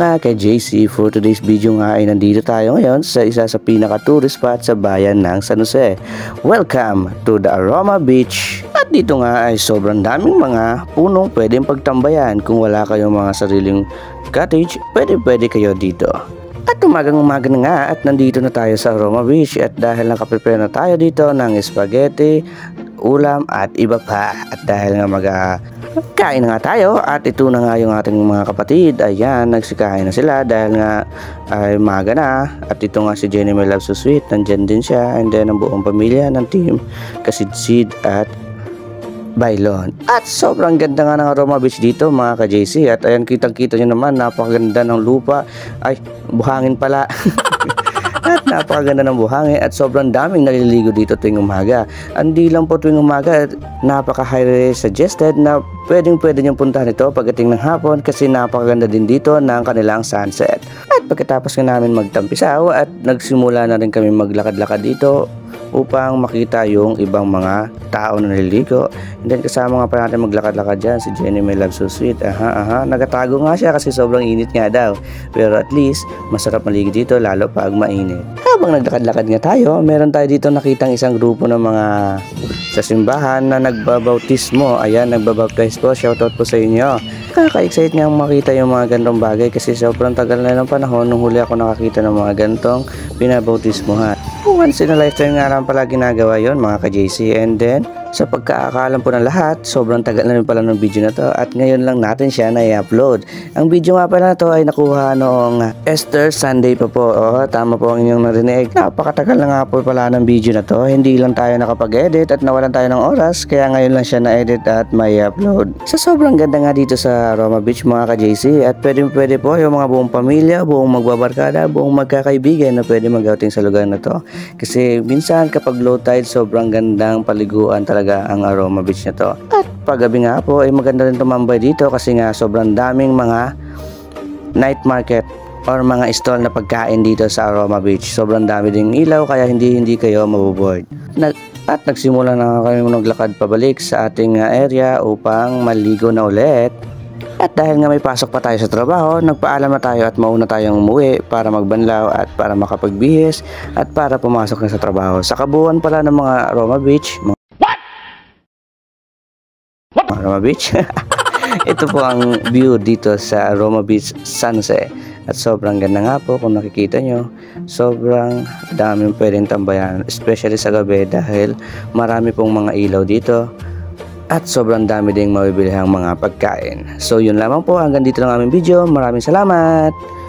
Mga ka-JC, for today's video nga ay nandito tayo ngayon sa isa sa pinaka-tourist spot sa bayan ng San Jose. Welcome to the Aroma Beach. At dito nga ay sobrang daming mga punong pwedeng pagtambayan. Kung wala kayong mga sariling cottage, pwede kayo dito. At umaga na nga at nandito na tayo sa Aroma Beach at dahil nakaprepare na tayo dito ng spaghetti, ulam at iba pa. At dahil nga kain nga tayo at ito na nga yung ating mga kapatid. Ayan, nagsikain na sila dahil nga ay umaga na. At ito nga si Jenny My Love So Sweet, nandyan din siya. And then ang buong pamilya ng team Kasidsid at Bailon. At sobrang ganda nga ng Aroma Beach dito mga ka-JC. At ayan, kitang-kita nyo naman, napakaganda ng lupa. Ay, buhangin pala. At napakaganda ng buhangin at sobrang daming naliligo dito tuwing umaga. Hindi lang po tuwing umaga, napaka-highly suggested na pwede niyong puntahan ito pagdating ng hapon kasi napakaganda din dito ng kanilang sunset. At pagkatapos nga namin magtampisaw at nagsimula na rin kami maglakad-lakad dito upang makita yung ibang mga tao na naliligo. And then kasama nga pa natin maglakad-lakad dyan si Jenny My Love So Sweet. Nagatago nga siya kasi sobrang init nga daw. Pero at least masarap maligo dito lalo pag mainit. Habang naglakad-lakad nga tayo, meron tayo dito nakitang isang grupo ng mga sa simbahan na nagbabautismo. Ayan, nagbabaptize po. Shoutout po sa inyo. Kaka-excite nga makita yung mga gantong bagay kasi sobrang tagal na ng panahon nung huli ako nakakita ng mga gantong pinabautismohan. Once in a lifetime nga lang pala ginagawa yon mga ka-JC. And then sa pagkaakalam po ng lahat, sobrang tagal na rin pala ng video na to at ngayon lang natin siya na-upload. Ang video nga pala na to ay nakuha noong Easter Sunday pa po. Tama po ang inyong narinig. Napakatagal na nga po pala ng video na to. Hindi lang tayo nakapag-edit at nawalan tayo ng oras, kaya ngayon lang siya na-edit at may upload. Sa sobrang ganda nga dito sa Aroma Beach mga ka-JC at pwede po yung mga buong pamilya, buong magbabarkada, buong magkakaibigan na pwede mag-outing sa lugar na to. Kasi minsan kapag low tide, sobrang gandang paliguan talaga ang Aroma Beach na to. At paggabi nga po ay maganda rin tumambay dito kasi nga sobrang daming mga night market or mga stall na pagkain dito sa Aroma Beach. Sobrang dami ding ilaw kaya hindi kayo maboboard. At nagsimula na kami maglakad pabalik sa ating area upang maligo na ulit. At dahil nga may pasok pa tayo sa trabaho, nagpaalam na tayo at mauna tayong umuwi para magbanlaw at para makapagbihis at para pumasok na sa trabaho. Sa kabuuan pala ng mga Aroma Beach, Aroma Beach. Ito po ang view dito sa Aroma Beach San Jose. At sobrang ganda nga po kung nakikita nyo. Sobrang daming pwedeng tambayan, especially sa gabi dahil marami pong mga ilaw dito. At sobrang dami ding mabibilihang mga pagkain. So yun lamang po, hanggang dito lang aming video. Maraming salamat!